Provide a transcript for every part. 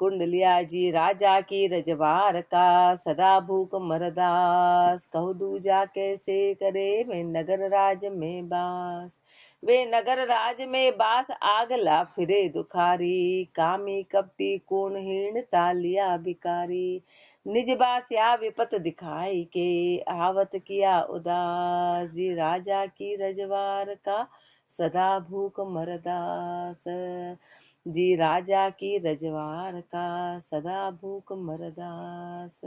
कुंडलिया जी राजा की रजवार का सदा भूख मरदास, कहु दूजा कैसे करे वे नगर राज में बास। वे नगर राज में बास आगला फिरे दुखारी, कामी कपटी कोणहीन तालिया भिकारी। निज बास्या विपत दिखाई के आवत किया उदास, जी राजा की रजवार का सदा भूख मरदास। जी राजा की रजवार का सदा भूख मरदास।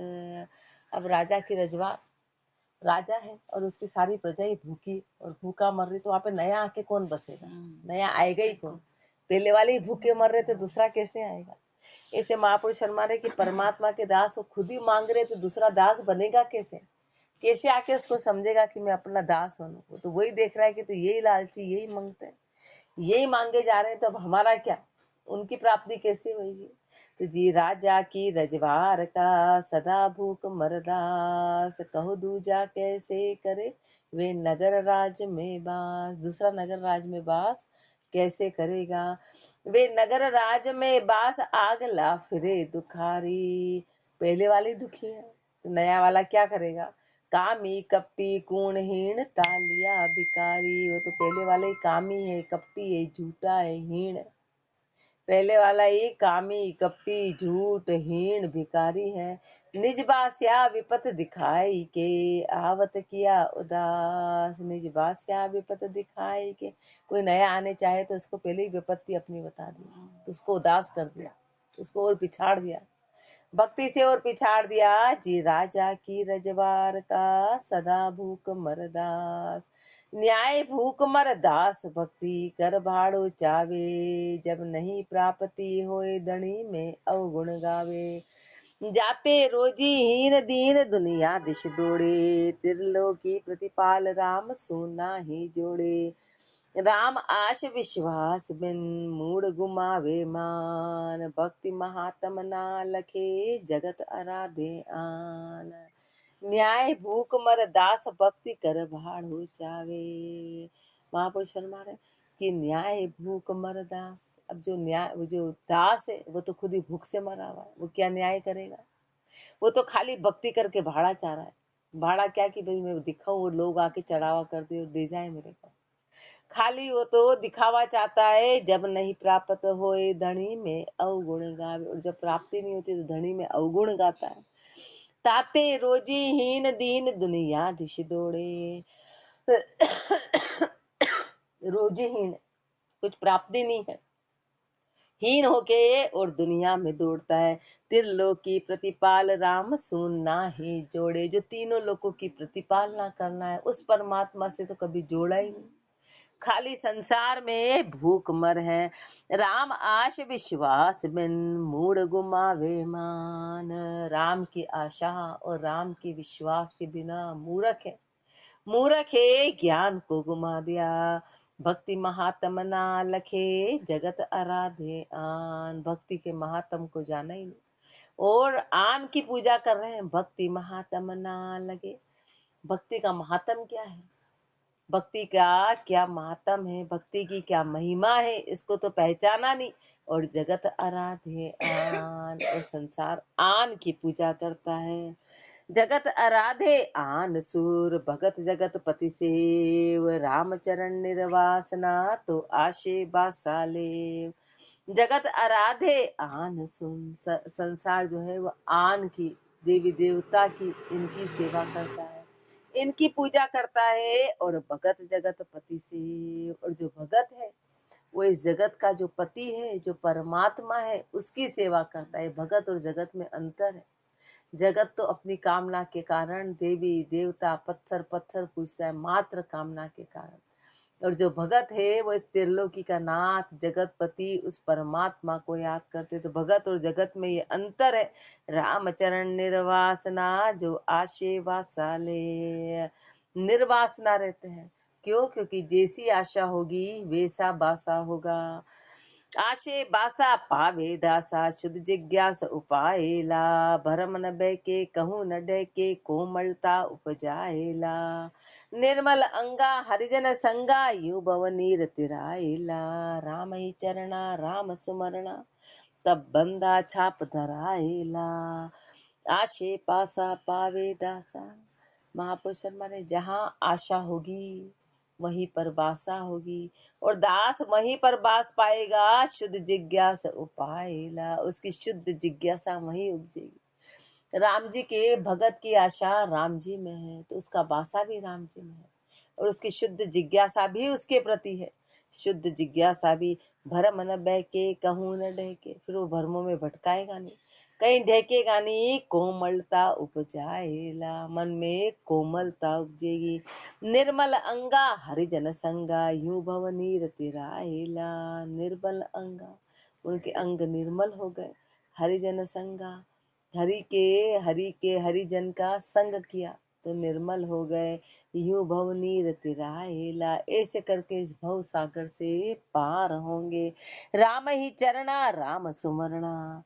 अब राजा की रजवार, राजा है और उसकी सारी प्रजा ही भूखी और भूखा मर रही, तो वहां पे नया आके कौन बसेगा? नया आएगा ही कौन? पहले वाले ही भूखे मर रहे थे, दूसरा कैसे आएगा? ऐसे महापुरुष फरमा रहे कि परमात्मा के दास वो खुद ही मांग रहे, तो दूसरा दास बनेगा कैसे? कैसे आके उसको समझेगा कि मैं अपना दास बनूं? तो वही देख रहा है कि तो यही लालची, यही मांगते हैं, यही मांगे जा रहे हैं, तो अब हमारा क्या? उनकी प्राप्ति कैसे होगी? तो जी राजा की रजवार का सदा भूख मरदास, कहु दूजा कैसे करे वे नगर राज में बास। दूसरा नगर राज में बास कैसे करेगा? वे नगर राज में बास आगला फिरे दुखारी। पहले वाले दुखी है, तो नया वाला क्या करेगा? कामी कपटी कूणहीन तालिया भिकारी। वो तो पहले वाला ही कामी है, कपटी है, झूठा है, हीन है। पहले वाला ही कामी कपटी झूठ हीन भिकारी है। निज बास्या विपत दिखाई के आवत किया उदास। निज बास्या विपत दिखाई के, कोई नया आने चाहे तो उसको पहले ही विपत्ति अपनी बता दी, तो उसको उदास कर दिया, उसको और पिछाड़ दिया, भक्ति से और पिछाड़ दिया। जी राजा की रजवार का सदा भूख मरदास। न्याय भूख मरदास भक्ति कर भाड़ो चावे, जब नहीं प्राप्ति होए धनी में अवगुण गावे। जाते रोजी हीन दीन दुनिया दिश दौड़े, त्रिलोकी प्रतिपाल राम सोना ही जोड़े। राम आश विश्वास बिन मूड गुमावे मान, भक्ति महात्म ना लखे जगत आराधे आन। न्याय भूख मर दास भक्ति कर भाड़ हो चावे। महापुरुष फरमा रहे कि न्याय भूख मर दास। अब जो न्याय, वो जो दास है वो तो खुद ही भूख से मरा हुआ है, वो क्या न्याय करेगा? वो तो खाली भक्ति करके भाड़ा चाह रहा है। भाड़ा क्या कि भाई मैं दिखाऊं और लोग आके चढ़ावा कर दे और दे जाए मेरे को, खाली वो तो दिखावा चाहता है। जब नहीं प्राप्त होए धनी में अवगुण गावे, और जब प्राप्ति नहीं होती तो धनी में अवगुण गाता है। ताते रोजी हीन दीन दुनिया दिश दौड़े। रोजी हीन, कुछ प्राप्ति नहीं है, हीन होके और दुनिया में दौड़ता है। त्रिलोकी प्रतिपाल राम सुनना ही जोड़े। जो तीनों लोगों की प्रतिपालना करना है उस परमात्मा से तो कभी जोड़ा ही नहीं, खाली संसार में भूख मर है। राम आश विश्वास बिन मूड गुमावे मान। राम की आशा और राम की विश्वास के बिना मूर्ख है, मूर्ख है, ज्ञान को गुमा दिया। भक्ति महात्म ना लखे जगत आराधे आन। भक्ति के महात्म को जाना ही नहीं और आन की पूजा कर रहे हैं, भक्ति महात्म ना लगे। भक्ति का महात्म क्या है? भक्ति का क्या महात्म है, भक्ति की क्या महिमा है, इसको तो पहचाना नहीं और जगत आराधे आन, और संसार आन की पूजा करता है। जगत आराधे आन सुर भगत जगत पति सेव, रामचरण निर्वासना तो आशे बासाले। जगत आराधे आन सुन, संसार जो है वो आन की, देवी देवता की, इनकी सेवा करता है, इनकी पूजा करता है। और भगत जगत पति से, और जो भगत है वो इस जगत का जो पति है, जो परमात्मा है, उसकी सेवा करता है। भगत और जगत में अंतर है। जगत तो अपनी कामना के कारण देवी देवता पत्थर पत्थर पूजता है, मात्र कामना के कारण। और जो भगत है वो इस त्रिलोकी का नाथ जगतपति उस परमात्मा को याद करते। तो भगत और जगत में ये अंतर है। रामचरण निर्वासना जो आशे वासाले, निर्वासना रहते हैं। क्यों? क्योंकि जैसी आशा होगी वैसा बासा होगा। आशे बासा पावे दासा, शुद्ध जिज्ञास उपायला। भरम न बैके कहूँ न डैके, कोमलता उपजाएला। निर्मल अंगा हरिजन संगा, यूं भव नीर तिराएला। राम ही चरणा राम सुमरणा, तब बंदा छाप धराएला, आशे पासा पावे दासा। महापुरुष ने जहाँ आशा होगी वहीं पर वासा होगी, और दास वहीं पर वास पाएगा। शुद्ध जिज्ञासा उपायला, उसकी शुद्ध जिज्ञासा वहीं उपजेगी। राम जी के भगत की आशा राम जी में है, तो उसका वासा भी राम जी में है, और उसकी शुद्ध जिज्ञासा भी उसके प्रति है। शुद्ध जिज्ञासा भी भरम न बहके कहूँ न डहके, फिर वो भरमों में भटकाएगा नहीं, कहीं ढहकेगा नहीं। कोमलता उपजाएला, मन में कोमलता उपजेगी। निर्मल अंगा हरिजन संगा, यूं भव नीर तिराएला। निर्मल अंगा, उनके अंग निर्मल हो गए। हरिजन संगा, हरिजन का संग किया तो निर्मल हो गए। यूं भव नीर तिराएला, ऐसे करके इस भव सागर से पार होंगे। राम ही चरना राम सुमरना,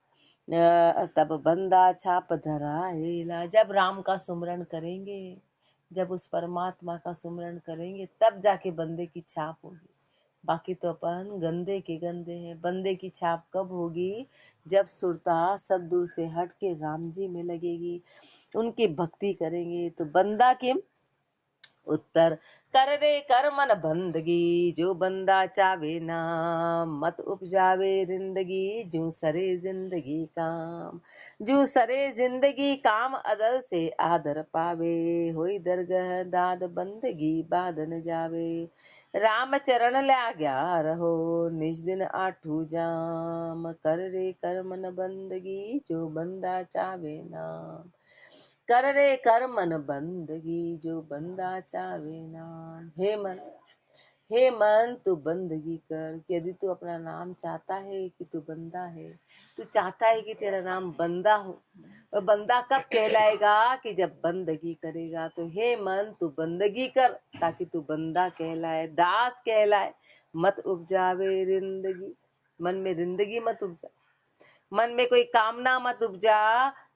तब बंदा छाप धराएला। जब राम का सुमरण करेंगे, जब उस परमात्मा का सुमरण करेंगे, तब जाके बंदे की छाप होगी। बाकी तो अपन गंदे के गंदे हैं। बंदे की छाप कब होगी? जब सुरता सद्गुरु से हट के राम जी में लगेगी, उनकी भक्ति करेंगे तो बंदा की उत्तर कर रे कर मन बंदगी। जो बंदा चावे ना मत उपजावे रिंदगी, जू सरे जिंदगी काम। जू सरे जिंदगी काम अदल से आदर पावे, होई दरगह दाद बंदगी बाद न जावे। राम चरण लाग्या रहो निज दिन आठू जाम, कर रे कर मन बंदगी जो बंदा चावे नाम। कर रे कर मन बंदगी जो बंदा चावे नाम। हे मन तू बंदगी कर, कि यदि तू अपना नाम चाहता है कि तू बंदा है, तू चाहता है कि तेरा नाम बंदा हो, और बंदा कब कहलाएगा? कि जब बंदगी करेगा। तो हे मन तू बंदगी कर ताकि तू बंदा कहलाए, दास कहलाए। मत उपजावे रिंदगी, मन में रिंदगी मत उपजा, मन में कोई कामना मत उपजा।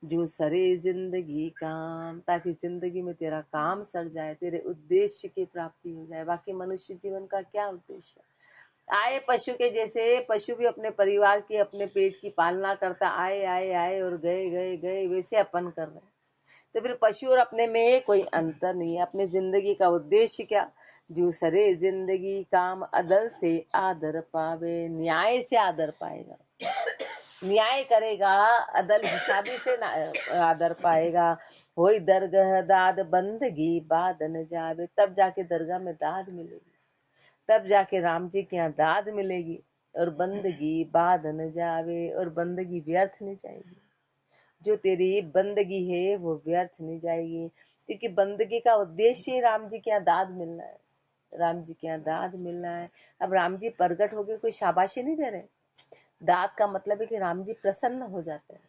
जो सरे जिंदगी काम, ताकि जिंदगी में तेरा काम सर जाए, तेरे उद्देश्य की प्राप्ति हो जाए। बाकी मनुष्य जीवन का क्या उद्देश्य है? आए पशु के जैसे, पशु भी अपने परिवार की, अपने पेट की पालना करता, आए आए आए और गए गए गए, वैसे अपन कर रहे हैं। तो फिर पशु और अपने में कोई अंतर नहीं है। अपने जिंदगी का उद्देश्य क्या? जो सरे जिंदगी काम अदल से आदर पावे, न्याय से आदर पाएगा। न्याय करेगा, अदल हिसाबी से आदर पाएगा। होई दरगह दाद बंदगी बाद न जावे, तब जाके दरगाह में दाद मिलेगी, तब जाके राम जी के यहाँ दाद मिलेगी। और बंदगी बाद न जावे, और बंदगी व्यर्थ नहीं जाएगी। जो तेरी बंदगी है वो व्यर्थ नहीं जाएगी, क्योंकि बंदगी का उद्देश्य ही राम जी के यहाँ दाद मिलना है। राम जी के यहाँ दाद मिलना है। अब राम जी प्रगट होके कोई शाबाशी नहीं दे रहे। दाद का मतलब है कि राम जी प्रसन्न हो जाते हैं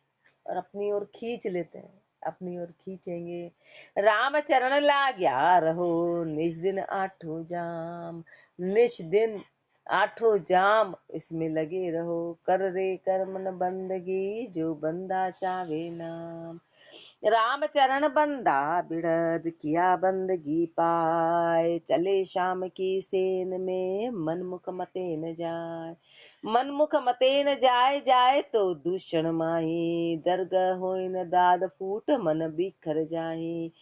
और अपनी ओर खींच लेते हैं, अपनी ओर खींचेंगे। राम चरण लाग्या रहो निज दिन आठों जाम, निज दिन आठों जाम इसमें लगे रहो। कर रे कर मन बंदगी जो बंदा चावे नाम। राम चरण बंदा बिड़द किया बंदगी पाए, चले शाम की सेन में मनमुख मते न जाए। मनमुख मते न जाए, जाए तो दूषण माही, दरगह होय न दाद फूट मन बिखर जाही।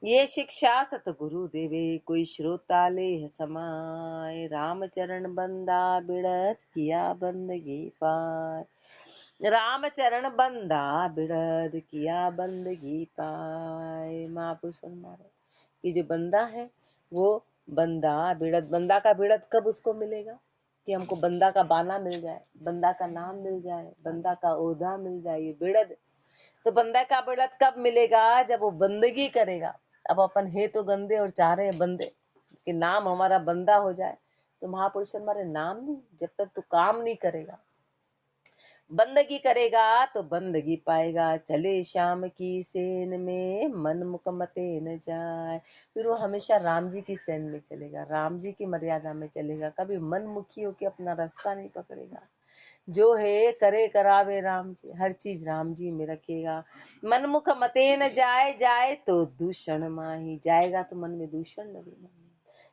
ये शिक्षा सतगुरु देवे कोई श्रोता ले समाए, राम चरण बंदा बिड़द किया बंदगी पाए। राम चरण बंदा बिड़द किया बंदगी पाए। महापुरुष फरमाए कि जो बंदा है वो बंदा बिड़द, बंदा का बिड़द कब उसको मिलेगा? कि हमको बंदा का बाना मिल जाए, बंदा का नाम मिल जाए, बंदा का ओहदा मिल जाए, ये बिड़द। तो बंदा का बिड़द कब मिलेगा? जब वो बंदगी करेगा। अब अपन है तो गंदे और चाह रहे हैं बंदे, कि नाम हमारा बंदा हो जाए। तो महापुरुष हमारे नाम नहीं, जब तक तू काम नहीं करेगा, बंदगी करेगा तो बंदगी पाएगा। चले शाम की सेन में मन मुख मते न जाए, फिर वो हमेशा राम जी की सेन में चलेगा, राम जी की मर्यादा में चलेगा, कभी मन मुखी होके अपना रास्ता नहीं पकड़ेगा। जो है करे करावे राम जी, हर चीज राम जी में रखेगा। मनमुख मते न जाए, जाए तो दूषण माही, जाएगा तो मन में दूषण लगेगा,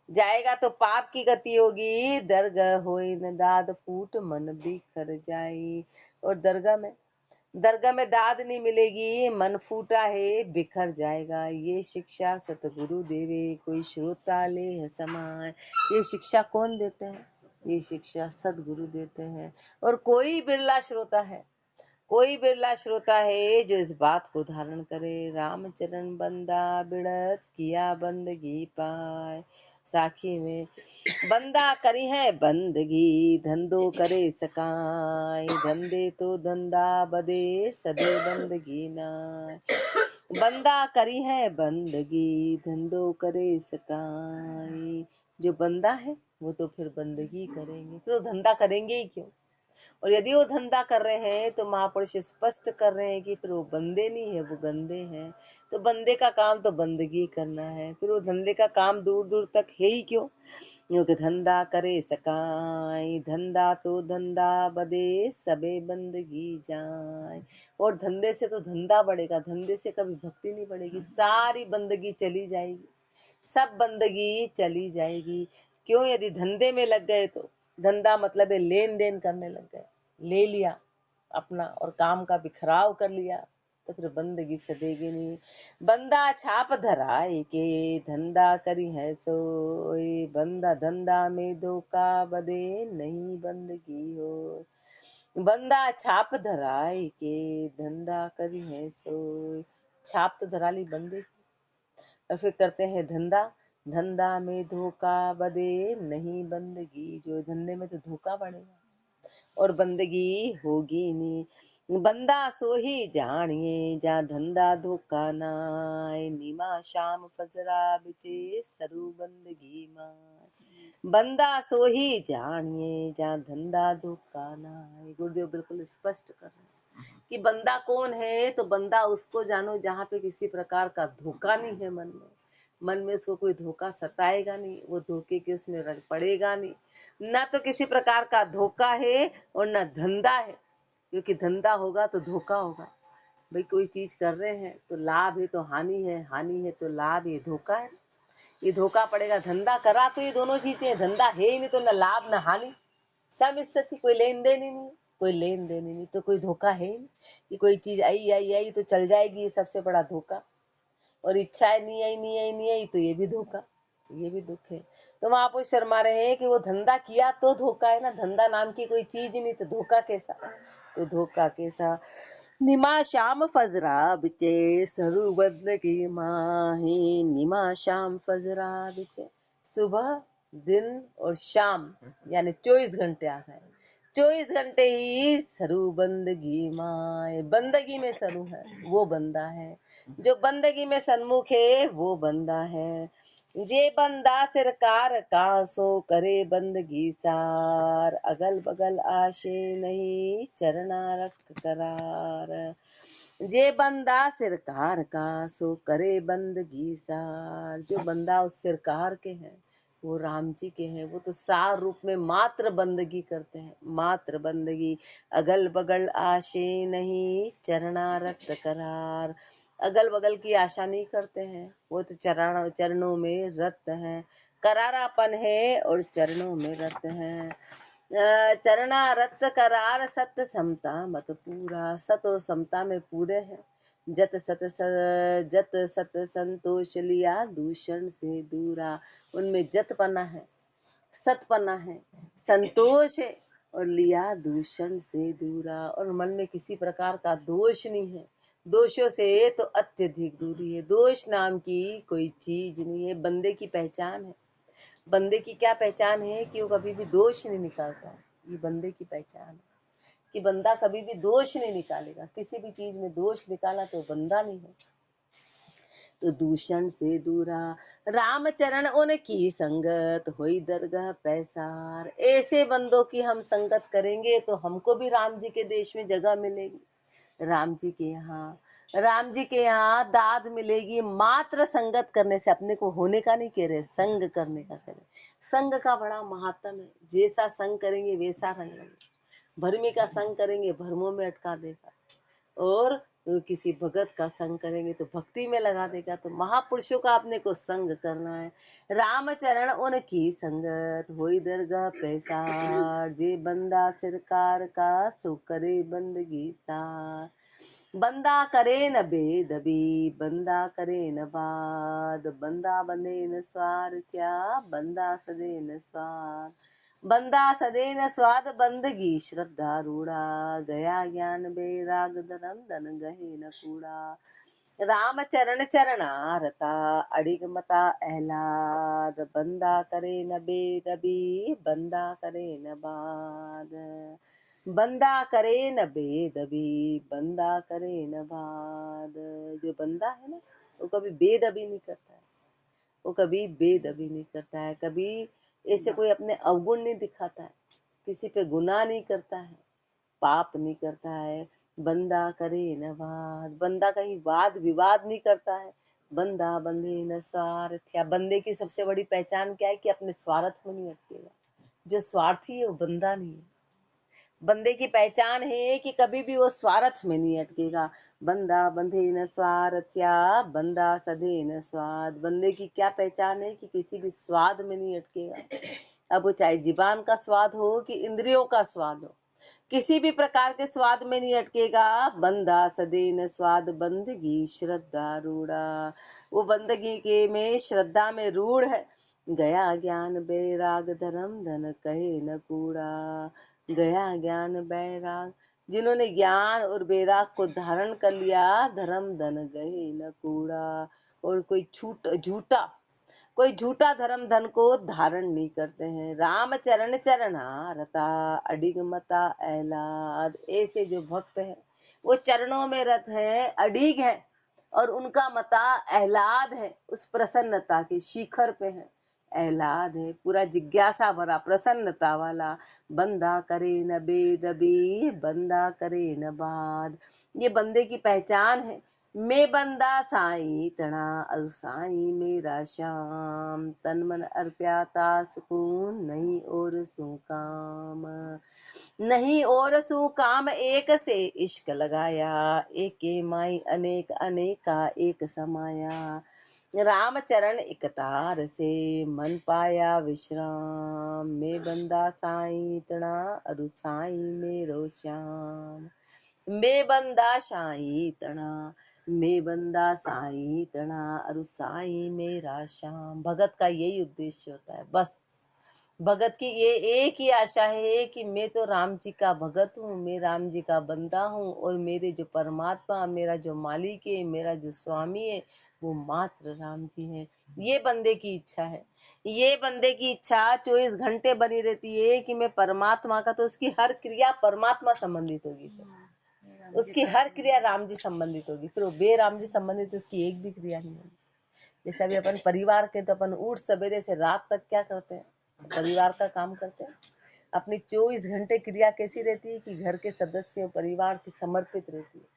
जाएगा तो पाप की गति होगी। दरगह होई न दाद फूट मन बिखर जाई, और दरगाह में दाद नहीं मिलेगी, मन फूटा है बिखर जाएगा। ये शिक्षा सतगुरु देवे, कोई श्रोता ले समाए। ये शिक्षा कौन देते हैं? ये शिक्षा सतगुरु देते हैं। और कोई बिरला श्रोता है, कोई बिरला श्रोता है जो इस बात को धारण करे। रामचरण बंदा बिड़त किया बंदगी पाए। साखी में बंदा करी है बंदगी, धंधो करे सकाय। धंधे तो धंधा बदे, सदे बंदगी नाय। बंदा करी है बंदगी, धंधो करे सकाय। जो बंदा है वो तो फिर बंदगी करेंगे, फिर वो धंधा करेंगे ही क्यों? और यदि वो धंधा कर रहे हैं तो महापुरुष स्पष्ट कर रहे हैं कि फिर वो बंदे नहीं है, वो गंदे हैं। तो बंदे का काम तो बंदगी करना है, फिर वो धंधे का काम दूर दूर तक है ही क्यों? क्योंकि धंधा करे सकाई, धंधा तो धंधा बदे, सबे बंदगी जाए। और धंधे से तो धंधा बढ़ेगा, धंधे से कभी भक्ति नहीं बढ़ेगी। सारी बंदगी चली जाएगी, सब बंदगी चली जाएगी। क्यों? यदि धंधे में लग गए तो, धंधा मतलब है लेन देन करने लग गए, ले लिया अपना और काम का बिखराव कर लिया, तो फिर बंदगी सदेगी नहीं। बंदा छाप धराए के, धंधा करी है सोई। बंदा धंधा में धोखा बदे, नहीं बंदगी हो। बंदा छाप धराए के, धंधा करी है सोई। छाप तो धरा ली बंदे की, और फिर करते हैं धंधा। धंधा में धोखा बदे, नहीं बंदगी। जो धंधे में तो धोखा बढ़ेगा और बंदगी होगी नहीं। बंदा सो ही जानिए, जा धंधा धोखा नाय। नीमा शाम फजरा बिचे, सरू बंदगी माय। बंदा सो ही जानिए, जा धंधा धोखा नाय। गुरुदेव बिल्कुल स्पष्ट कर रहे हैं कि बंदा कौन है। तो बंदा उसको जानो जहाँ पे किसी प्रकार का धोखा नहीं है मन में, मन में उसको कोई धोखा सताएगा नहीं, वो धोखे के उसमें रंग पड़ेगा नहीं। ना तो किसी प्रकार का धोखा है और ना धंधा है, क्योंकि धंधा होगा तो धोखा होगा। भाई कोई चीज कर रहे हैं तो लाभ है तो हानि है, हानि है तो लाभ, ये धोखा है, ये धोखा पड़ेगा। धंधा करा तो ये दोनों चीजें, धंधा है ही नहीं तो न लाभ न हानि, सब इससे थी, कोई लेन देन ही नहीं, कोई लेन देन ही नहीं, तो कोई धोखा है ही नहीं कि कोई चीज आई आई आई तो चल जाएगी, ये सबसे बड़ा धोखा। और इच्छाएं नहीं आई नहीं आई नहीं आई तो ये भी धोखा, ये भी दुख है। तो वहां पर शर्मा रहे हैं कि वो धंधा किया तो धोखा है ना, धंधा नाम की कोई चीज ही नहीं तो धोखा कैसा? तो धोखा कैसा? निमा शाम फजरा बिचे, सरू बदन की माही। निमा शाम फजरा बिचे, सुबह दिन और शाम यानी 24 घंटे आ गए। 24 घंटे ही सरू बंदगी माए। बंदगी में सरू है वो बंदा है, जो बंदगी में सन्मुख है वो बंदा है। जे बंदा सिरकार का, सो करे बंदगी सार। अगल बगल आशे नहीं, चरना रख करार। जे बंदा सिरकार का, सो करे बंदगी सार। जो बंदा उस सिरकार के हैं, वो राम जी के हैं, वो तो सार रूप में मात्र बंदगी करते हैं, मात्र बंदगी। अगल बगल आशे नहीं, चरना रक्त करार। अगल बगल की आशा नहीं करते हैं, वो तो चरणों में रत हैं, करारापन है और चरणों में रत हैं। चरणा रत करार, सत्य समता मत पूरा। सत और समता में पूरे हैं। जत सत संतोष लिया, दूषण से दूरा। उनमें जतपना है, सतपना है, संतोष है और लिया दूषण से दूरा। और मन में किसी प्रकार का दोष नहीं है, दोषों से तो अत्यधिक दूरी है। दोष नाम की कोई चीज नहीं है। बंदे की पहचान है, बंदे की क्या पहचान है कि वो कभी भी दोष नहीं निकालता। ये बंदे की पहचान है कि बंदा कभी भी दोष नहीं निकालेगा। किसी भी चीज में दोष निकाला तो बंदा नहीं है। तो दूषण से दूरा, रामचरण उनकी संगत, होई दरगाह पैसार। ऐसे बंदों की हम संगत करेंगे तो हमको भी राम जी के देश में जगह मिलेगी। राम जी के यहाँ, राम जी के यहाँ दाद मिलेगी। मात्र संगत करने से, अपने को होने का नहीं कह रहे, संग करने का कह रहे। संग का बड़ा महात्म है। जैसा संग करेंगे वैसा रंग लेंगे। भरमी का संग करेंगे, भरमों में अटका देगा। और किसी भगत का संग करेंगे तो भक्ति में लगा देगा। तो महापुरुषों का अपने को संग करना है। रामचरण उनकी संगत होई दरगाह पैसार, जे बंदा सरकार का सो करे बंदगी सार। बंदा करे न बेदबी, बंदा करे न बाद, बंदा बंधे न स्वार्थया, बंदा सदे न स्वाद। बंदा सदे न स्वाद बंदगी श्रद्धा रूढ़ा, गया ज्ञान बेराग धर्म धन गहे न कूड़ा। राम चरण चरणारता, अडिग मता एहलाद, बंदा करे न बेदबी, बंदा करे न बाद। बंदा करे न बेदबी, बंदा करे न बाद। जो बंदा है ना, वो कभी बेदबी नहीं करता है, वो कभी बेदबी नहीं करता है, कभी ऐसे कोई अपने अवगुण नहीं दिखाता है, किसी पे गुनाह नहीं करता है, पाप नहीं करता है। बंदा करे न वाद, बंदा कहीं वाद विवाद नहीं करता है। बंदा बंधे न स्वार्थ, या बंदे की सबसे बड़ी पहचान क्या है कि अपने स्वार्थ में नहीं अटकेगा। जो स्वार्थी है वो बंदा नहीं है। बंदे की पहचान है कि कभी भी वो स्वार्थ में नहीं अटकेगा। बंदा बंधे न स्वार्थया, बंदा सधे न स्वाद। बंदे की क्या पहचान है कि किसी भी स्वाद में नहीं अटकेगा। अब वो चाहे जीवान का स्वाद हो कि इंद्रियों का स्वाद हो, किसी भी प्रकार के स्वाद में नहीं अटकेगा। बंदा सदे न स्वाद बंदगी श्रद्धा रूढ़ा, वो बंदगी के में श्रद्धा में रूढ़ है। गया ज्ञान बैराग धर्म धन कहे न कूड़ा। गया ज्ञान बैराग, जिन्होंने ज्ञान और बैराग को धारण कर लिया, धर्म धन गए न कूड़ा। और कोई झूठा धर्म धन को धारण नहीं करते हैं। राम चरण चरणारता, अडिग मता एलाद। ऐसे जो भक्त हैं वो चरणों में रत है, अडिग है, और उनका मता एहलाद है, उस प्रसन्नता के शिखर पे है। एहलाद है पूरा जिज्ञासा भरा, प्रसन्नता वाला। बंदा करे न बेदबी, बंदा करे न बाद। ये बंदे की पहचान है। मैं बंदा साईं तणा, अरु साईं मेरा श्याम। तन मन अर्प्याता सुकून, नहीं और सु काम। नहीं और सु काम, एक से इश्क लगाया, एक के माई अनेक अनेका एक समाया। राम चरण एक तार से मन पाया विश्राम। मैं बंदा साईं तणा, अरु साईं मेरो श्याम। मैं बंदा साईं तणा, मैं बंदा साईं तणा, अरु साईं मेरा श्याम। भगत का यही उद्देश्य होता है। बस भगत की ये एक ही आशा है कि मैं तो राम जी का भगत हूँ, मैं राम जी का बंदा हूँ, और मेरे जो परमात्मा, मेरा जो मालिक है, मेरा जो स्वामी है, वो मात्र राम जी हैं। ये बंदे की इच्छा है। ये बंदे की इच्छा 24 घंटे बनी रहती है कि मैं परमात्मा का, तो उसकी हर क्रिया परमात्मा संबंधित होगी, तो उसकी हर क्रिया राम जी संबंधित होगी। फिर वो बे राम जी संबंधित उसकी एक भी क्रिया नहीं होगी। जैसे अभी अपन परिवार के, तो अपन उठ सवेरे से रात तक क्या करते हैं, परिवार का काम करते हैं। अपनी 24 घंटे क्रिया कैसी रहती है कि घर के सदस्यों, परिवार की समर्पित रहती है।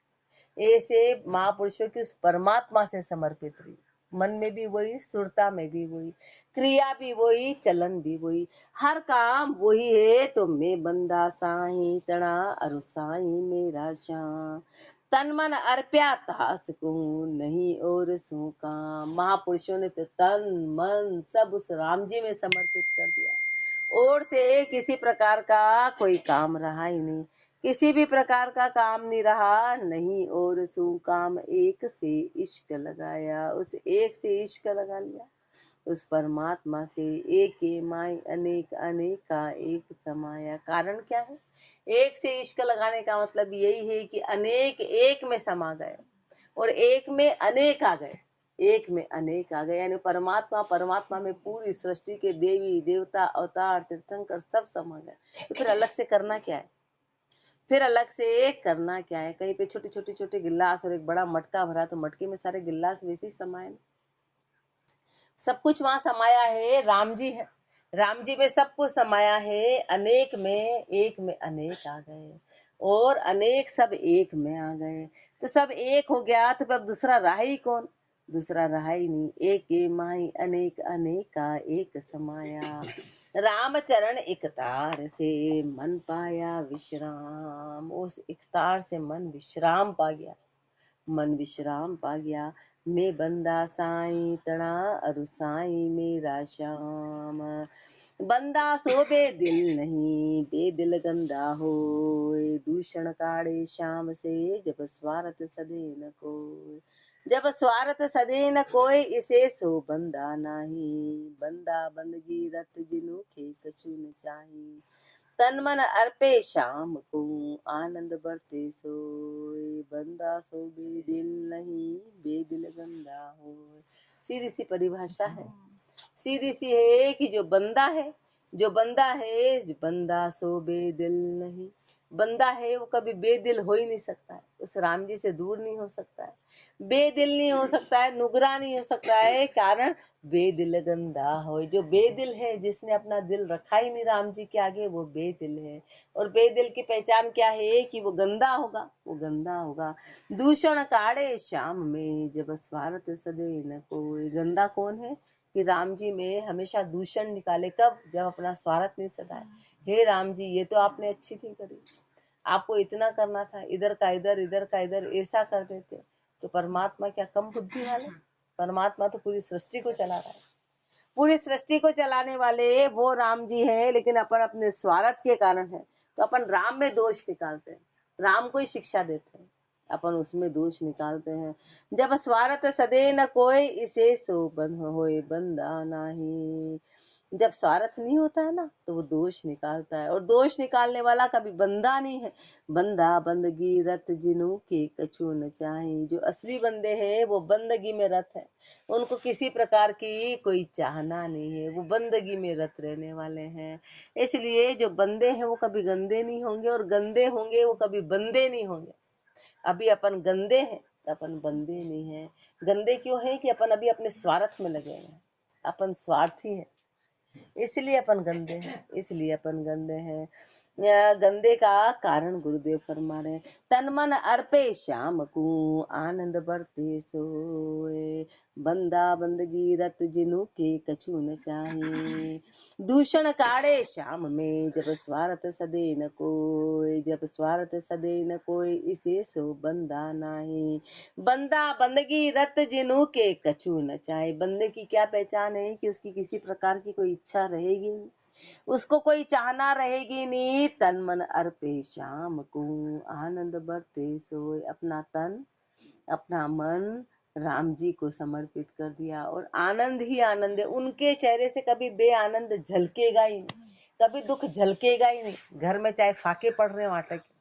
ऐसे महापुरुषों की उस परमात्मा से समर्पित रही। मन में भी वही, सुरता में भी वही, क्रिया भी वही, चलन भी वही, हर काम वही है। तो मैं बंदा साईं तणा, अरु साईं मेरा श्याम। तन मन अर्प्या तास को, नहीं और सु काम। महापुरुषों ने तो तन मन सब उस राम जी में समर्पित कर दिया, और से किसी प्रकार का कोई काम रहा ही नहीं, किसी भी प्रकार का काम नहीं रहा। नहीं और सु काम, एक से इश्क लगाया, उस एक से इश्क लगा लिया, उस परमात्मा से। एक के माई अनेक अनेका एक समाया। कारण क्या है? एक से इश्क लगाने का मतलब यही है कि अनेक एक में समा गए, और एक में अनेक आ गए, एक में अनेक आ गए, यानी परमात्मा परमात्मा में पूरी सृष्टि के देवी देवता अवतार तीर्थंकर सब समा गए। तो फिर अलग से करना क्या है? फिर अलग से करना क्या है? कहीं पे छोटे छोटे छोटे गिलास और एक बड़ा मटका भरा, तो मटके में सारे गिलास वैसे ही समाये। सब कुछ वहां समाया है, राम जी है, राम जी में सब कुछ समाया है। अनेक में एक में अनेक आ गए, और अनेक सब एक में आ गए, तो सब एक हो गया। तो अब दूसरा रहा ही कौन? दूसरा रहा ही नहीं। एक के माई अनेक अनेका एक समाया। राम चरण एक तार से मन पाया विश्राम। उस एक तार से मन विश्राम पा गया। मन विश्राम पा गया। मैं बंदा साईं तणा अरु साईं मेरा श्याम। बंदा सो बेदिल नहीं, बेदिल गंदा होए। दूषण काढ़े श्याम से, जब स्वार्थ सदे न कोय। जब स्वार्थ सदे न कोय, इसे सो बंदा नाही। बंदा बंदगी रत जिनु खे कछु न चाही। तन मन अर्पे शाम को, आनंद बरते सोए। बंदा सो बेदिल नहीं, बेदिल गंदा होए। सीधी सी परिभाषा है, सीधी सी है कि जो बंदा है, जो बंदा सो बेदिल नहीं। बंदा है वो कभी बेदिल हो ही नहीं सकता है, उस राम जी से दूर नहीं हो सकता है, बेदिल नहीं हो सकता है, नुगरा नहीं हो सकता है। कारण बेदिल गंदा हो। जो बेदिल है, जिसने अपना दिल रखा ही नहीं राम जी के आगे, वो बेदिल है। और बेदिल की पहचान क्या है कि वो गंदा होगा, वो गंदा होगा। दूषण काढ़े श्याम में, जब स्वार्थ सदे न कोई। गंदा कौन है कि राम जी में हमेशा दूषण निकाले। कब? जब अपना स्वार्थ नहीं सदाए। हे राम जी, ये तो आपने अच्छी थी करी, आपको इतना करना था, इधर का इधर, इधर का इधर, ऐसा कर देते। तो परमात्मा क्या कम बुद्धि वाले? परमात्मा तो पूरी सृष्टि को चला रहा है, पूरी सृष्टि को चलाने वाले वो राम जी हैं। लेकिन अपन अपने स्वार्थ के कारण है तो अपन राम में दोष निकालते हैं, राम को ही शिक्षा देते हैं, अपन उसमें दोष निकालते हैं। जब स्वार्थ सदे न कोई, इसे सो बंध होए बंदा नाही। जब स्वार्थ नहीं होता है ना, तो वो दोष निकालता है, और दोष निकालने वाला कभी बंदा नहीं है। बंदा बंदगी रत जिनु के कछु न चाहे। जो असली बंदे हैं वो बंदगी में रत है, उनको किसी प्रकार की कोई चाहना नहीं है, वो बंदगी में रत रहने वाले हैं। इसलिए जो बंदे हैं वो कभी गंदे नहीं होंगे, और गंदे होंगे वो कभी बंदे नहीं होंगे। अभी अपन गंदे हैं तो अपन बंदे नहीं हैं। गंदे क्यों हैं कि अपन अभी अपने स्वार्थ में लगे हैं, अपन स्वार्थी हैं, इसलिए अपन गंदे हैं, इसलिए अपन गंदे हैं। गंदे का कारण गुरुदेव फरमा रहे, तन मन अर्पे श्याम को, आनंद बरते सोए। बंदा बंदगी रत जिनु के कछु न चाहे। दूषण काढ़े श्याम में, जब स्वार्थ सदे न कोय। जब स्वार्थ सदे न कोय, इसे सो बंदा नाही। बंदा बंदगी रत जिनु के कछु न चाहे। बंदे की क्या पहचान है कि उसकी किसी प्रकार की कोई इच्छा रहेगी नहीं, उसको कोई चाहना रहेगी नहीं। तन मन अर्पे श्याम को, आनंद बरते सोए। अपना तन अपना मन राम जी को समर्पित कर दिया, और आनंद ही आनंद है। उनके चेहरे से कभी बेआनंद झलकेगा ही नहीं, कभी दुख झलकेगा ही नहीं। घर में चाहे फाके पड़ रहे हो आटे के,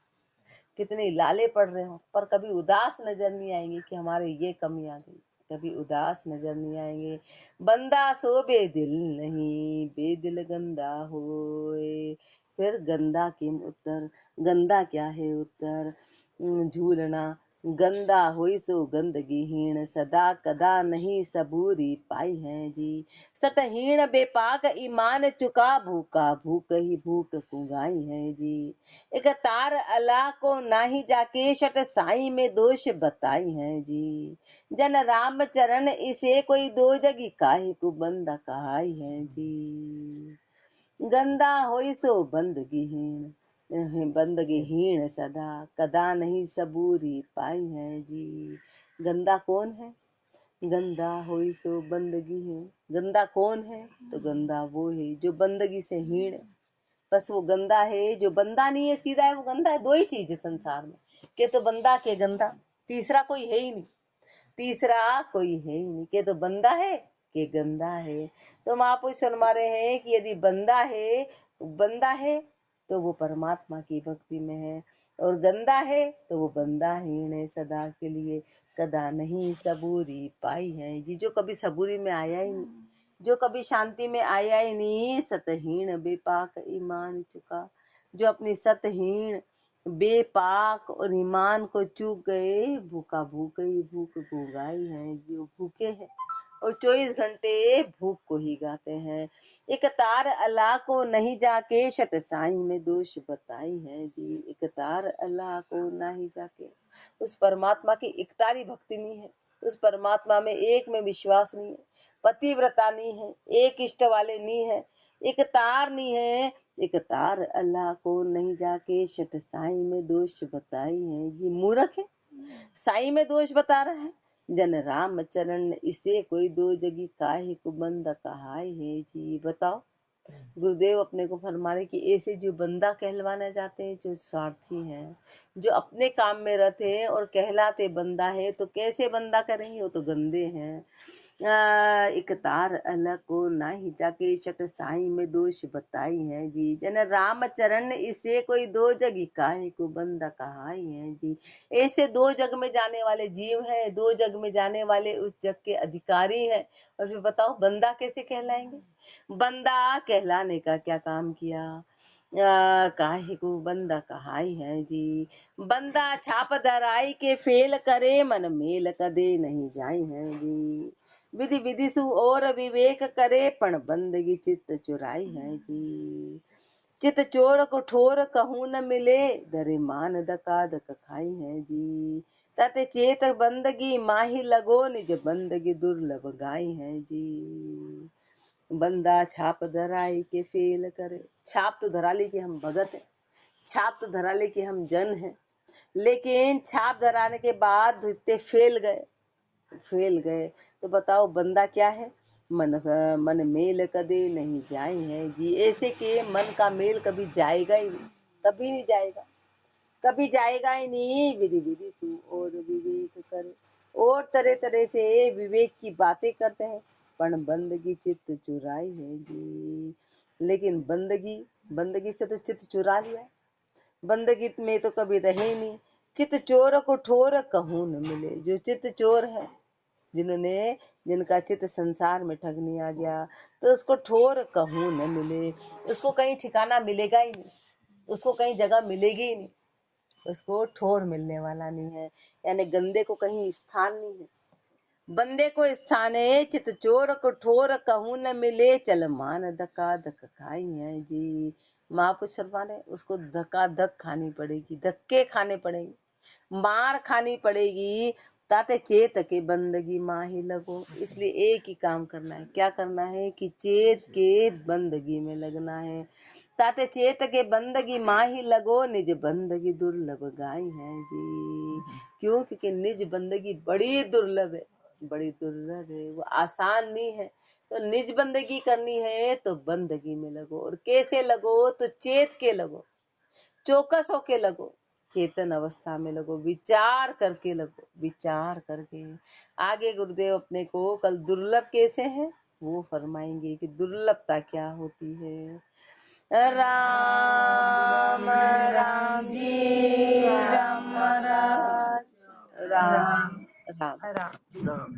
कितने लाले पड़ रहे हो, पर कभी उदास नजर नहीं आएंगे कि हमारे ये कमी आ गई, कभी उदास नजर नहीं आएंगे। बंदा सो बेदिल नहीं, बेदिल गंदा होए। फिर गंदा किम उत्तर, गंदा क्या है उत्तर? झूलना गंदा हुई सो गंदगी हीण, सदा कदा नहीं सबूरी पाई है जी। सतहीण बेपाक ईमान चुका, भूखा भूख ही भूख कुगाई है जी। एक तार अल्लाह को नाही जाके, शट साई में दोष बताई है जी। जन राम चरण इसे कोई दो जगी, काहे को बंदा कहाई है जी। गंदा होई सो बंदगी हीण, सदा कदा नहीं सबूरी पाई है जी। गंदा कौन है? गंदा होई सो बंदगी है। गंदा कौन है? तो गंदा वो है जो बंदगी से हीण है। बस वो गंदा है, जो बंदा नहीं है सीधा है वो गंदा है। दो ही चीज है संसार में, के तो बंदा के गंदा, तीसरा कोई है ही नहीं, तीसरा कोई है ही नहीं। के तो बंदा है के गंदा है। तो महापुरुष फरमा रहे हैं कि यदि बंदा है तो वो परमात्मा की भक्ति में है, और गंदा है तो वो बंदा हीण है, सदा के लिए कदा नहीं सबूरी पाई है जी। जो कभी सबूरी में आया ही नहीं, जो कभी शांति में आया ही नहीं। सतहीण बेपाक ईमान चुका, जो अपनी सतहीण बेपाक और ईमान को चूक गए, भूखा भूख ही भूख गुगाई है। जो भूखे हैं और 24 घंटे भूख को ही गाते हैं। एक तार अल्लाह को नहीं जाके, शट साई में दोष बताई है जी। एक तार अल्लाह को नहीं जाके, उस परमात्मा की एकतारी भक्ति नहीं है, उस परमात्मा में एक में विश्वास नहीं है, पतिव्रता नहीं है, एक इष्ट वाले नहीं है, एक तार नहीं है। एक तार अल्लाह को नहीं जाके, शट साई में दोष बताई है जी। मूर्ख है, साई में दोष बता रहा है, जन राम चरण इसे कोई दो जगी काहे को बंदा कहाई है जी। बताओ, गुरुदेव अपने को फरमा रहे कि ऐसे जो बंदा कहलवाना चाहते हैं, जो स्वार्थी हैं, जो अपने काम में रहते हैं और कहलाते बंदा है, तो कैसे बंदा करेंगे, वो तो गंदे हैं। एक तार अलग को नाही जाके शट साई में दोष बताई है जी। जन राम चरण इसे कोई दो जगी काहे को बंदा कहाई है जी। ऐसे दो जग में जाने वाले जीव हैं, दो जग में जाने वाले उस जग के अधिकारी हैं, और फिर बताओ बंदा कैसे कहलाएंगे। बंदा कहलाने का क्या काम किया, काहे को बंदा कहाई है जी। बंदा छाप धराई के फेल करे, मन मेल कदे नहीं जाई है जी। विधि विधि सु और विवेक करे, पण बंदगी चित्त चुराई है जी। चित चोर को ठोर कहूँ न मिले, दरे मान दका दक खाई है जी। ताते चेत बंदगी माही लगो, निज बंदगी दुर्लभ गाई है जी। बंदा छाप धराई के फेल करे, छाप तो धरा ली कि हम भगत हैं, छाप तो धरा ली कि हम जन हैं, लेकिन छाप धराने के बाद इतने फेल गए तो बताओ बंदा क्या है। मन मेल कदे नहीं जाए है जी। ऐसे के मन का मेल कभी जाएगा ही नहीं, कभी नहीं जाएगा, कभी जाएगा ही नहीं। विधि विधि सु और विवेक कर, और तरह तरह से विवेक की बातें करते हैं, पण बंदगी चित्त चुराई है जी। लेकिन बंदगी से तो चित्त चुरा लिया, बंदगी में तो कभी रहे नहीं। चित्त चोर को ठोर कहूँ न मिले, जो चित्त चोर है, जिनका चित्त संसार में ठगनी आ गया, तो उसको ठोर कहूँ न मिले, उसको कहीं ठिकाना मिलेगा ही नहीं, उसको कहीं जगह मिलेगी ही नहीं, उसको ठोर मिलने वाला नहीं है। यानी गंदे को कहीं स्थान नहीं है, बंदे को स्थान है। चित चोर को ठोर कहूँ न मिले, चल मान धक्का धक खाई है जी। महापुरुष ने उसको धक्का धक खानी पड़ेगी, धक्के खाने पड़ेंगे, मार खानी पड़ेगी, ताते चेत के बंदगी माही लगो। इसलिए एक ही काम करना है, क्या करना है कि चेत के बंदगी में लगना है। ताते चेत के बंदगी माही लगो, निज बंदगी दुर्लभ गाई है जी। क्यों, क्योंकि निज बंदगी बड़ी दुर्लभ है, बड़ी दुर्लभ है, वो आसान नहीं है। तो निज बंदगी करनी है तो बंदगी में लगो, और कैसे लगो, तो चेत के लगो, चौकस होके लगो, चेतन अवस्था में लगो, विचार करके लगो, विचार करके। आगे गुरुदेव अपने को कल दुर्लभ कैसे है वो फरमाएंगे कि दुर्लभता क्या होती है। राम राम जी राम महाराज राम राम। राम।